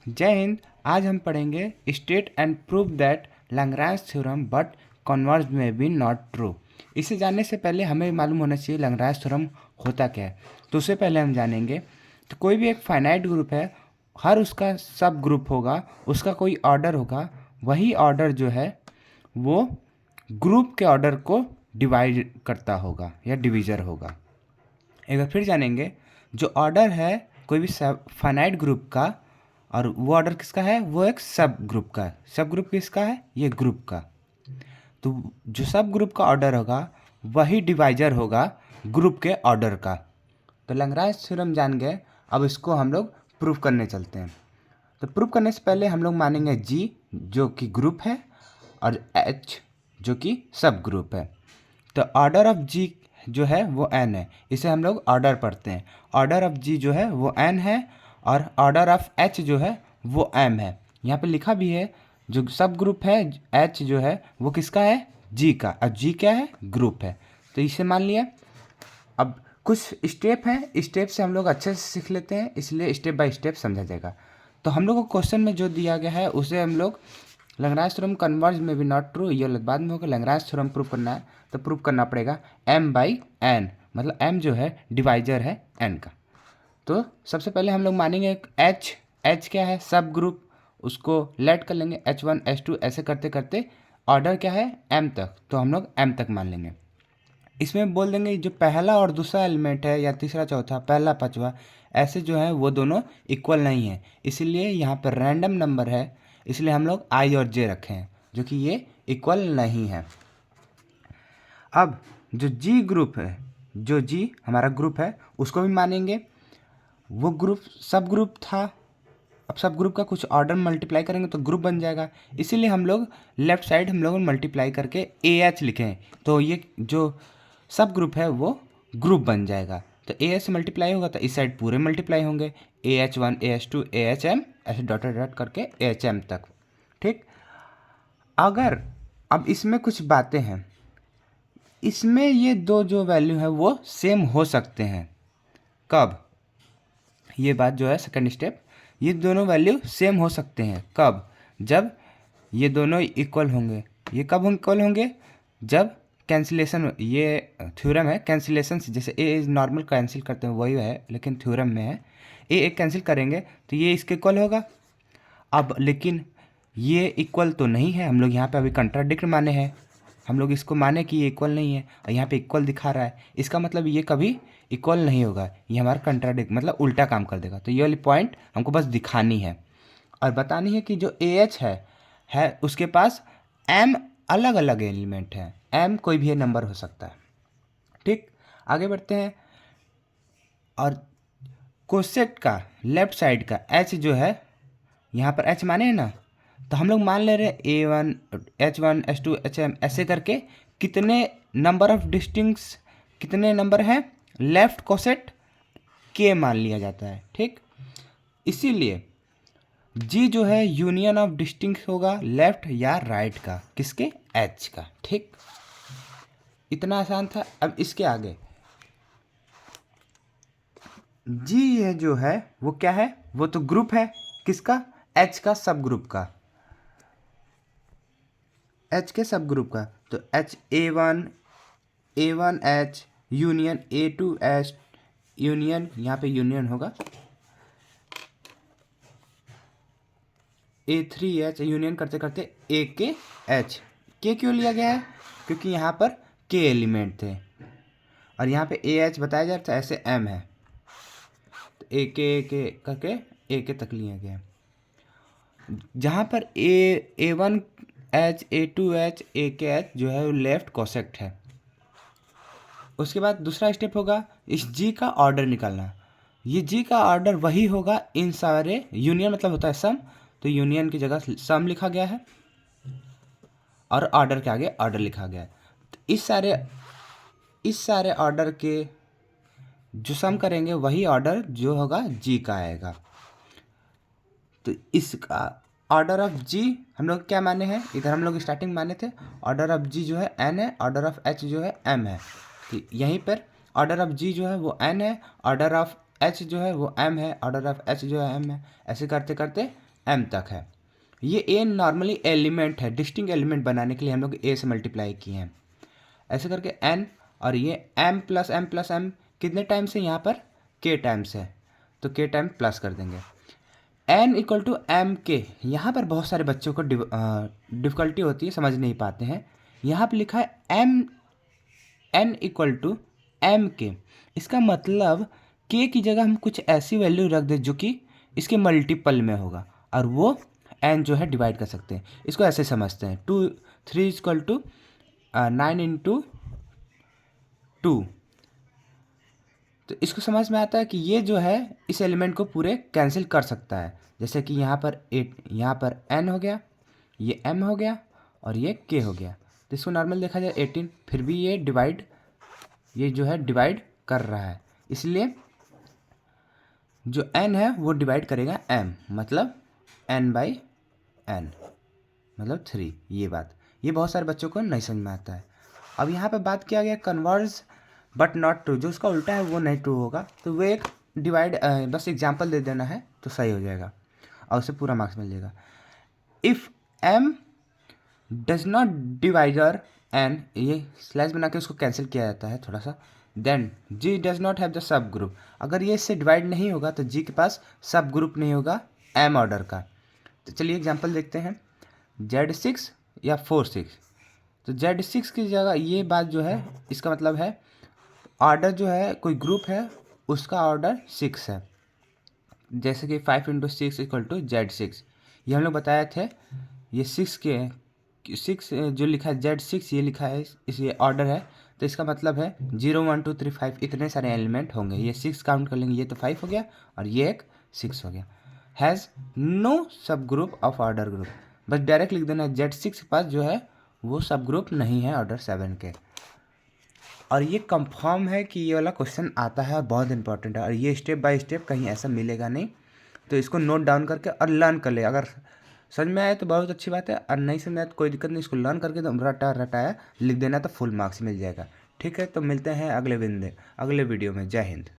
जय हिंद। आज हम पढ़ेंगे state and prove that Lagrange theorem but converge में बी नॉट ट्रू। इसे जानने से पहले हमें मालूम होना चाहिए लैग्रांज थ्योरम होता क्या है। तो उससे पहले हम जानेंगे तो कोई भी एक फाइनाइट ग्रुप है, हर उसका सब ग्रुप होगा, उसका कोई ऑर्डर होगा, वही ऑर्डर जो है वो ग्रुप के ऑर्डर को डिवाइड करता होगा या डिवीज़र होगा। एक बार फिर जानेंगे, जो ऑर्डर है कोई भी सब फाइनाइट ग्रुप का, और वो ऑर्डर किसका है, वो एक सब ग्रुप का है। सब ग्रुप किसका है, ये ग्रुप का। तो जो सब ग्रुप का ऑर्डर होगा वही डिवाइजर होगा ग्रुप के ऑर्डर का। तो लैग्रांज थ्योरम जान गए, अब इसको हम लोग प्रूव करने चलते हैं। तो प्रूव करने से पहले हम लोग मानेंगे जी जो कि ग्रुप है और एच जो कि सब ग्रुप है। तो ऑर्डर ऑफ जी जो है वो एन है, इसे हम लोग ऑर्डर पढ़ते हैं। ऑर्डर ऑफ जी जो है वो एन है और ऑर्डर ऑफ एच जो है वो एम है। यहाँ पे लिखा भी है जो सब ग्रुप है एच जो है वो किसका है, जी का, और जी क्या है, ग्रुप है। तो इसे मान लिया। अब कुछ स्टेप हैं, स्टेप से हम लोग अच्छे से सीख लेते हैं, इसलिए स्टेप बाय स्टेप समझा जाएगा। तो हम लोग को क्वेश्चन में जो दिया गया है उसे हम लोग लैग्रांज थ्योरम कन्वर्ज में भी नॉट ट्रू, ये बाद में होगा। लैग्रांज थ्योरम प्रूव करना है तो प्रूव करना पड़ेगा m बाई एन, मतलब m जो है डिवाइजर है n का। तो सबसे पहले हम लोग मानेंगे h क्या है, सब ग्रुप, उसको लेट कर लेंगे h1 h2 ऐसे करते करते ऑर्डर क्या है m तक, तो हम लोग m तक मान लेंगे। इसमें बोल देंगे जो पहला और दूसरा एलिमेंट है या तीसरा चौथा पहला पांचवा ऐसे जो है वो दोनों इक्वल नहीं है, इसीलिए यहाँ पर रैंडम नंबर है, इसलिए हम लोग आई और जे रखे हैं जो कि ये इक्वल नहीं है। अब जो जी ग्रुप है, जो जी हमारा ग्रुप है उसको भी मानेंगे। वो ग्रुप सब ग्रुप था, अब सब ग्रुप का कुछ ऑर्डर मल्टीप्लाई करेंगे तो ग्रुप बन जाएगा, इसीलिए हम लोग लेफ्ट साइड हम लोग मल्टीप्लाई करके ए एच लिखें, तो ये जो सब ग्रुप है वो ग्रुप बन जाएगा। तो ए एच से मल्टीप्लाई होगा तो इस साइड पूरे मल्टीप्लाई होंगे, AH1 AH2 AHM ऐसे डॉट डॉट करके AHM तक। ठीक। अगर अब इसमें कुछ बातें हैं, इसमें ये दो जो वैल्यू है वो सेम हो सकते हैं। कब, ये बात जो है सेकंड स्टेप, ये दोनों वैल्यू सेम हो सकते हैं कब, जब ये दोनों इक्वल होंगे। ये कब इक्वल होंगे, जब कैंसिलेशन, ये थ्योरम है कैंसिलेशन से, जैसे ए इज नॉर्मल कैंसिल करते हैं वही है, लेकिन थ्योरम में है ए एक कैंसिल करेंगे तो ये इसके इक्वल होगा। अब लेकिन ये इक्वल तो नहीं है, हम लोग यहाँ पे अभी कंट्राडिक्ट माने हैं, हम लोग इसको माने कि ये इक्वल नहीं है और यहाँ पे इक्वल दिखा रहा है, इसका मतलब ये कभी इक्वल नहीं होगा, ये हमारा कंट्राडिक्ट मतलब उल्टा काम कर देगा। तो ये वाली पॉइंट हमको बस दिखानी है और बतानी है कि जो ए एच है उसके पास एम अलग अलग एलिमेंट है, एम कोई भी नंबर हो सकता है। ठीक, आगे बढ़ते हैं। और कोसेट का लेफ्ट साइड का एच जो है, यहाँ पर एच माने हैं ना, तो हम लोग मान ले रहे हैं A1 H1 H2 HM ऐसे करके कितने नंबर ऑफ डिस्टिंक्ट्स, कितने नंबर हैं लेफ्ट कोसेट के मान लिया जाता है। ठीक, इसीलिए जी जो है यूनियन ऑफ डिस्टिंक्ट होगा लेफ्ट या राइट का, किसके, एच का। ठीक, इतना आसान था। अब इसके आगे जी है जो है वो क्या है, वो तो ग्रुप है, किसका, एच का, सब ग्रुप का, एच के सब ग्रुप का। तो H A1 H union A2 H union, यहाँ पे यूनियन होगा A3 एच, यूनियन करते करते ए के एच। के क्यों लिया गया है, क्योंकि यहाँ पर के एलिमेंट थे और यहाँ पे ए एच बताया जा रहा था, ऐसे एम है तो ए के करके ए के तक लिया गया। जहाँ पर A1 H A2 H A के एच जो है वो लेफ्ट कोसेक्ट है। उसके बाद दूसरा स्टेप होगा इस जी का ऑर्डर निकालना। ये जी का ऑर्डर वही होगा इन सारे, यूनियन मतलब होता है सम, तो यूनियन की जगह सम लिखा गया है और ऑर्डर के आगे ऑर्डर लिखा गया है। तो इस सारे ऑर्डर के जो सम करेंगे वही ऑर्डर जो होगा जी का आएगा। तो इसका ऑर्डर ऑफ जी हम लोग क्या माने हैं, इधर हम लोग स्टार्टिंग माने थे ऑर्डर ऑफ जी जो है एन है, ऑर्डर ऑफ एच जो है एम है। तो यहीं पर ऑर्डर ऑफ जी जो है वो एन है, ऑर्डर ऑफ एच जो है वो एम है, ऑर्डर ऑफ एच जो है एम है, ऐसे करते करते m तक है। ये a नॉर्मली एलिमेंट है, डिस्टिंक्ट एलिमेंट बनाने के लिए हम लोग a से मल्टीप्लाई किए हैं। ऐसे करके n और ये m प्लस m कितने टाइम्स है यहाँ पर, k टाइम्स है, तो k टाइम प्लस कर देंगे। n इक्वल टू एम के, यहाँ पर बहुत सारे बच्चों को डिफ़िकल्टी होती है, समझ नहीं पाते हैं। यहाँ पर लिखा है n इक्वल टू एम के, इसका मतलब k की जगह हम कुछ ऐसी वैल्यू रख दें जो कि इसके मल्टीपल में होगा, और वो n जो है डिवाइड कर सकते हैं। इसको ऐसे समझते हैं, 3 इक्वल टू 9 इंटू 2, तो इसको समझ में आता है कि ये जो है इस एलिमेंट को पूरे कैंसिल कर सकता है। जैसे कि यहाँ पर 8, यहाँ पर n हो गया, ये m हो गया और ये k हो गया। तो इसको नॉर्मल देखा जाए 18, फिर भी ये जो है डिवाइड कर रहा है, इसलिए जो n है वो डिवाइड करेगा m, मतलब n/n मतलब 3। ये बात, ये बहुत सारे बच्चों को नहीं समझ में आता है। अब यहाँ पे बात किया गया कन्वर्ज बट नॉट ट्रू, जो उसका उल्टा है वो नहीं ट्रू होगा, तो वो एक डिवाइड बस एग्जांपल दे देना है तो सही हो जाएगा और उसे पूरा मार्क्स मिल जाएगा। If m does not divider n, ये स्लैश बना के उसको कैंसिल किया जाता है थोड़ा सा, then g does not have the subgroup, अगर ये इससे डिवाइड नहीं होगा तो g के पास सब ग्रुप नहीं होगा m ऑर्डर का। तो चलिए एग्जांपल देखते हैं, Z6 या 4 6, तो Z6 की जगह ये बात जो है इसका मतलब है ऑर्डर जो है कोई ग्रुप है उसका ऑर्डर 6 है, जैसे कि 5 इंटू 6 इक्वल टू Z6, ये हम लोग बताए थे। ये 6 जो लिखा है Z6 ये लिखा है, इस ये ऑर्डर है, तो इसका मतलब है 0 1 2 3 5 इतने सारे एलिमेंट होंगे, ये 6 काउंट कर लेंगे, ये तो 5 हो गया और ये एक 6 हो गया। हैज़ नो सब ग्रुप ऑफ ऑर्डर ग्रुप, बस डायरेक्ट लिख देना Z6 के पास जो है वो सब ग्रुप नहीं है ऑर्डर 7 के। और ये कंफर्म है कि ये वाला क्वेश्चन आता है और बहुत इंपॉर्टेंट है, और ये स्टेप बाय स्टेप कहीं ऐसा मिलेगा नहीं, तो इसको नोट डाउन करके और लर्न कर ले। अगर समझ में आए तो बहुत अच्छी बात है, और नहीं समझ में आए तो कोई दिक्कत नहीं, इसको लर्न करके तो रटाया लिख देना तो फुल मार्क्स मिल जाएगा। ठीक है, तो मिलते हैं अगले वीडियो में। जय हिंद।